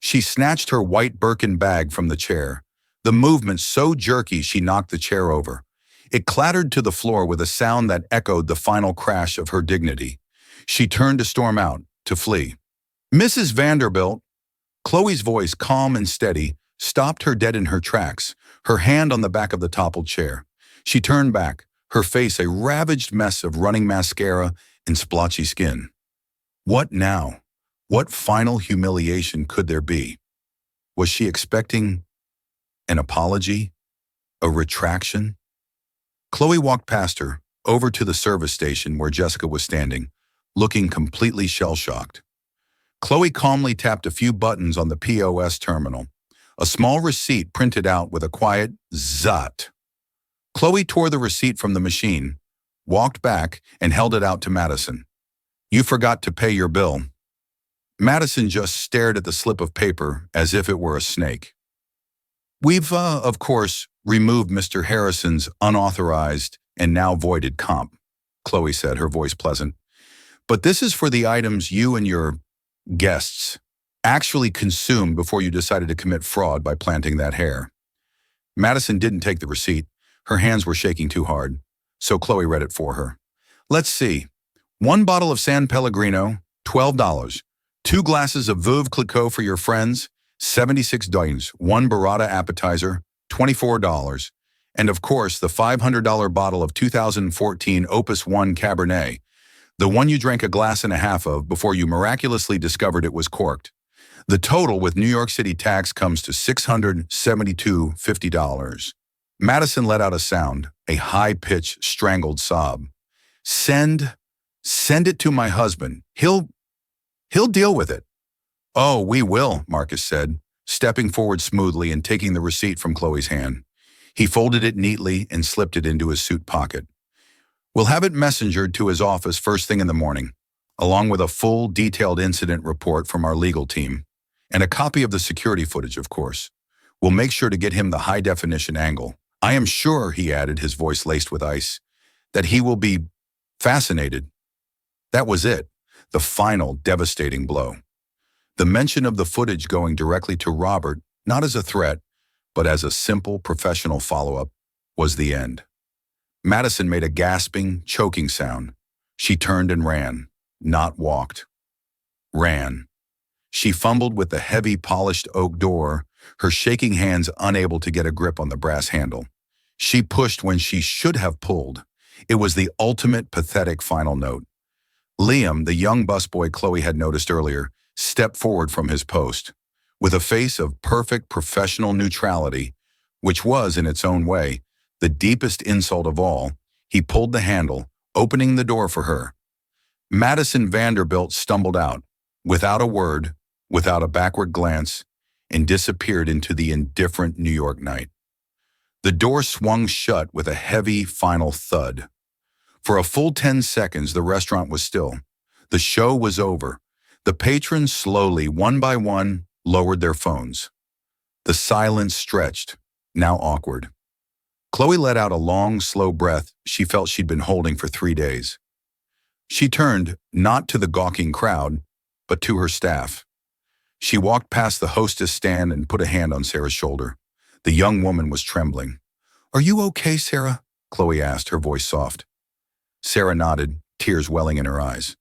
She snatched her white Birkin bag from the chair, the movement so jerky she knocked the chair over. It clattered to the floor with a sound that echoed the final crash of her dignity. She turned to storm out, to flee. Mrs. Vanderbilt, Chloe's voice, calm and steady, stopped her dead in her tracks, her hand on the back of the toppled chair. She turned back, her face a ravaged mess of running mascara and splotchy skin. What now? What final humiliation could there be? Was she expecting an apology? A retraction? Chloe walked past her, over to the service station where Jessica was standing, looking completely shell-shocked. Chloe calmly tapped a few buttons on the POS terminal. A small receipt printed out with a quiet zut. Chloe tore the receipt from the machine, walked back, and held it out to Madison. "You forgot to pay your bill." Madison just stared at the slip of paper as if it were a snake. "We've, of course, removed Mr. Harrison's unauthorized and now voided comp," Chloe said, her voice pleasant. "But this is for the items you and your guests actually consumed before you decided to commit fraud by planting that hair." Madison didn't take the receipt. Her hands were shaking too hard, so Chloe read it for her. "Let's see. 1 bottle of San Pellegrino, $12. 2 glasses of Veuve Clicquot for your friends, $76. 1 burrata appetizer, $24. And of course, the $500 bottle of 2014 Opus 1 Cabernet, the one you drank a glass and a half of before you miraculously discovered it was corked. The total with New York City tax comes to $672.50. Madison let out a sound, a high-pitched, strangled sob. Send it to my husband. He'll deal with it." "Oh, we will," Marcus said, stepping forward smoothly and taking the receipt from Chloe's hand. He folded it neatly and slipped it into his suit pocket. "We'll have it messengered to his office first thing in the morning, along with a full, detailed incident report from our legal team, and a copy of the security footage, of course. We'll make sure to get him the high-definition angle. I am sure," he added, his voice laced with ice, "that he will be fascinated." That was it, the final devastating blow. The mention of the footage going directly to Robert, not as a threat, but as a simple professional follow-up, was the end. Madison made a gasping, choking sound. She turned and ran, not walked. Ran. She fumbled with the heavy, polished oak door, her shaking hands unable to get a grip on the brass handle. She pushed when she should have pulled. It was the ultimate pathetic final note. Liam, the young busboy Chloe had noticed earlier, stepped forward from his post. With a face of perfect professional neutrality, which was, in its own way, the deepest insult of all, he pulled the handle, opening the door for her. Madison Vanderbilt stumbled out, without a word, without a backward glance, and disappeared into the indifferent New York night. The door swung shut with a heavy, final thud. For a full 10 seconds, the restaurant was still. The show was over. The patrons slowly, one by one, lowered their phones. The silence stretched, now awkward. Chloe let out a long, slow breath she felt she'd been holding for 3 days. She turned, not to the gawking crowd, but to her staff. She walked past the hostess stand and put a hand on Sarah's shoulder. The young woman was trembling. "Are you okay, Sarah?" Chloe asked, her voice soft. Sarah nodded, tears welling in her eyes.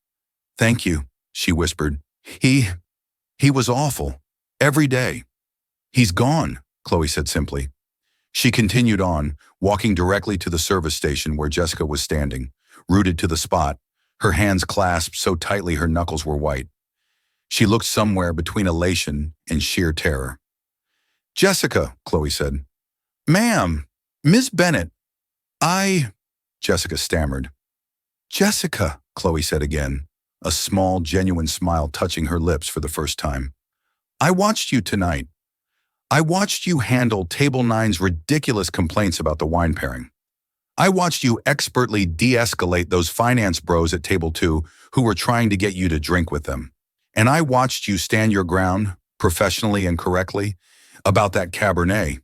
"Thank you," she whispered. He was awful. Every day." "He's gone," Chloe said simply. She continued on, walking directly to the service station where Jessica was standing, rooted to the spot, her hands clasped so tightly her knuckles were white. She looked somewhere between elation and sheer terror. "Jessica," Chloe said. "Ma'am, Miss Bennett, Jessica stammered. "Jessica," Chloe said again, a small, genuine smile touching her lips for the first time. "I watched you tonight. I watched you handle Table 9's ridiculous complaints about the wine pairing. I watched you expertly de-escalate those finance bros at Table 2 who were trying to get you to drink with them. And I watched you stand your ground, professionally and correctly, about that Cabernet,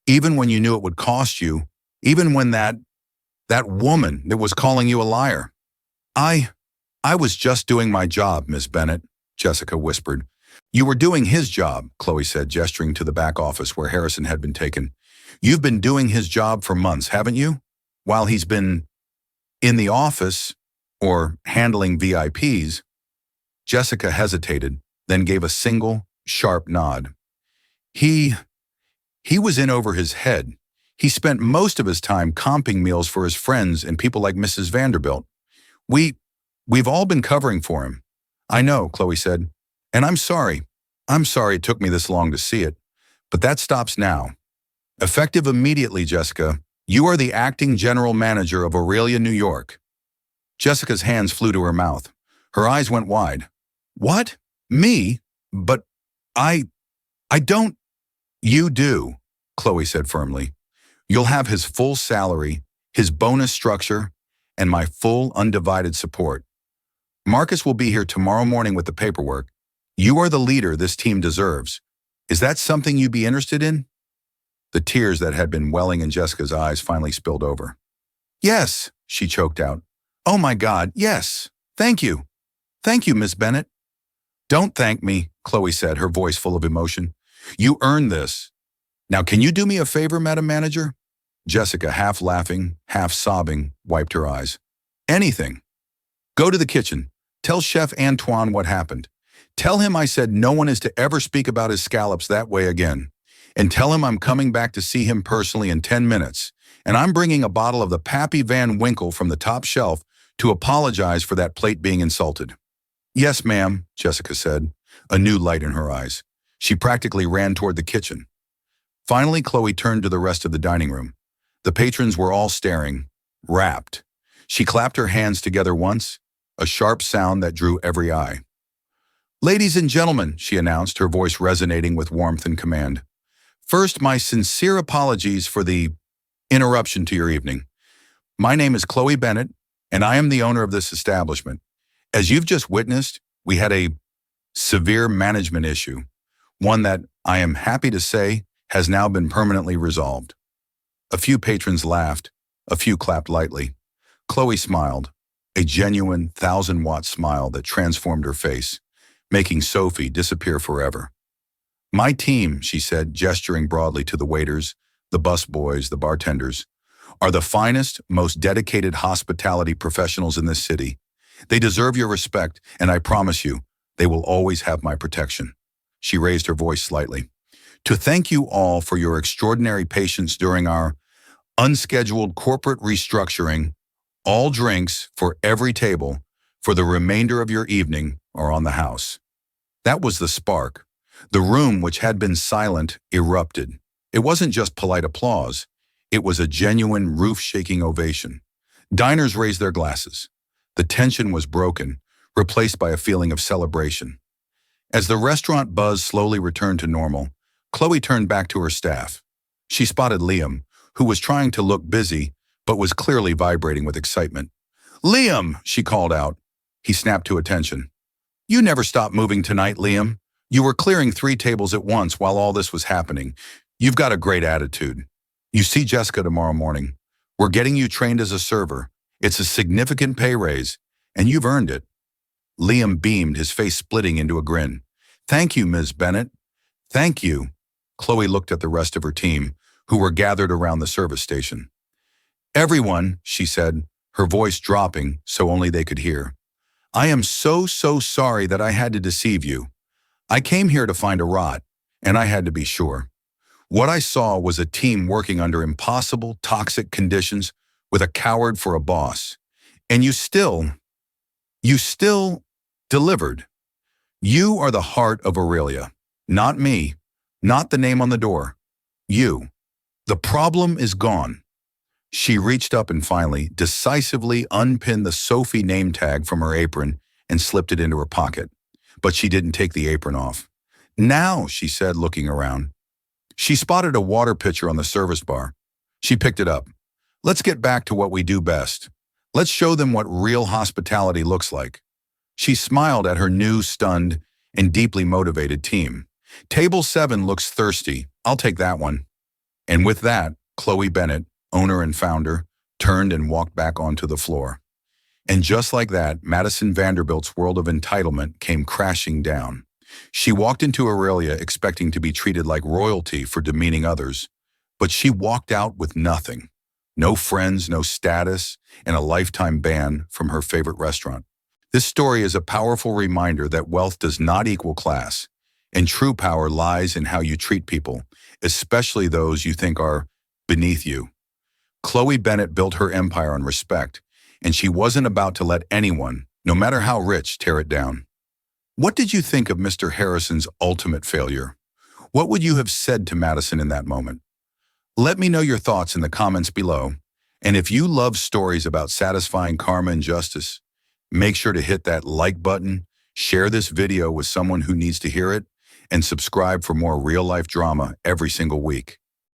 even when you knew it would cost you, even when that woman that was calling you a liar. I was just doing my job, Miss Bennett," Jessica whispered. "You were doing his job," Chloe said, gesturing to the back office where Harrison had been taken. "You've been doing his job for months, haven't you? While he's been in the office or handling VIPs. Jessica hesitated, then gave a single, sharp nod. He was in over his head. He spent most of his time comping meals for his friends and people like Mrs. Vanderbilt. We've all been covering for him." "I know," Chloe said. "And I'm sorry. I'm sorry it took me this long to see it. But that stops now. Effective immediately, Jessica, You are the acting general manager of Aurelia, New York. Jessica's hands flew to her mouth. Her eyes went wide. What? Me? But I... I don't... You do, Chloe said firmly. You'll have his full salary, his bonus structure, and my full undivided support. Marcus will be here tomorrow morning with the paperwork. You are the leader this team deserves. Is that something you'd be interested in? The tears that had been welling in Jessica's eyes finally spilled over. Yes, she choked out. Oh my God, yes. Thank you. Thank you, Miss Bennett. Don't thank me, Chloe said, her voice full of emotion. You earned this. Now can you do me a favor, Madam Manager? Jessica, half laughing, half sobbing, wiped her eyes. Anything. Go to the kitchen. Tell Chef Antoine what happened. Tell him I said no one is to ever speak about his scallops that way again. And tell him I'm coming back to see him personally in 10 minutes. And I'm bringing a bottle of the Pappy Van Winkle from the top shelf to apologize for that plate being insulted. Yes, ma'am, Jessica said, a new light in her eyes. She practically ran toward the kitchen. Finally, Chloe turned to the rest of the dining room. The patrons were all staring, rapt. She clapped her hands together once, a sharp sound that drew every eye. Ladies and gentlemen, she announced, her voice resonating with warmth and command. First, my sincere apologies for the interruption to your evening. My name is Chloe Bennett, and I am the owner of this establishment. As you've just witnessed, we had a severe management issue, one that I am happy to say has now been permanently resolved. A few patrons laughed, a few clapped lightly. Chloe smiled, a genuine 1,000-watt smile that transformed her face, making Sophie disappear forever. My team, she said, gesturing broadly to the waiters, the busboys, the bartenders, are the finest, most dedicated hospitality professionals in this city. They deserve your respect, and I promise you, they will always have my protection. She raised her voice slightly. To thank you all for your extraordinary patience during our unscheduled corporate restructuring, all drinks for every table for the remainder of your evening are on the house. That was the spark. The room, which had been silent, erupted. It wasn't just polite applause. It was a genuine roof-shaking ovation. Diners raised their glasses. The tension was broken, replaced by a feeling of celebration. As the restaurant buzz slowly returned to normal, Chloe turned back to her staff. She spotted Liam, who was trying to look busy, but was clearly vibrating with excitement. Liam, she called out. He snapped to attention. You never stopped moving tonight, Liam. You were clearing 3 tables at once while all this was happening. You've got a great attitude. You see Jessica tomorrow morning. We're getting you trained as a server. It's a significant pay raise, and you've earned it. Liam beamed, his face splitting into a grin. Thank you, Ms. Bennett. Thank you. Chloe looked at the rest of her team, who were gathered around the service station. Everyone, she said, her voice dropping so only they could hear. I am so sorry that I had to deceive you. I came here to find a rot, and I had to be sure. What I saw was a team working under impossible, toxic conditions with a coward for a boss. And you still delivered. You are the heart of Aurelia. Not me. Not the name on the door. You. The problem is gone. She reached up and finally, decisively unpinned the Sophie name tag from her apron and slipped it into her pocket. But she didn't take the apron off. Now, she said, looking around. She spotted a water pitcher on the service bar. She picked it up. Let's get back to what we do best. Let's show them what real hospitality looks like. She smiled at her new, stunned, and deeply motivated team. Table 7 looks thirsty. I'll take that one. And with that, Chloe Bennett, owner and founder, turned and walked back onto the floor. And just like that, Madison Vanderbilt's world of entitlement came crashing down. She walked into Aurelia expecting to be treated like royalty for demeaning others, but she walked out with nothing. No friends, no status, and a lifetime ban from her favorite restaurant. This story is a powerful reminder that wealth does not equal class, and true power lies in how you treat people, especially those you think are beneath you. Chloe Bennett built her empire on respect, and she wasn't about to let anyone, no matter how rich, tear it down. What did you think of Mr. Harrison's ultimate failure? What would you have said to Madison in that moment? Let me know your thoughts in the comments below. And if you love stories about satisfying karma and justice, make sure to hit that like button, share this video with someone who needs to hear it, and subscribe for more real-life drama every single week.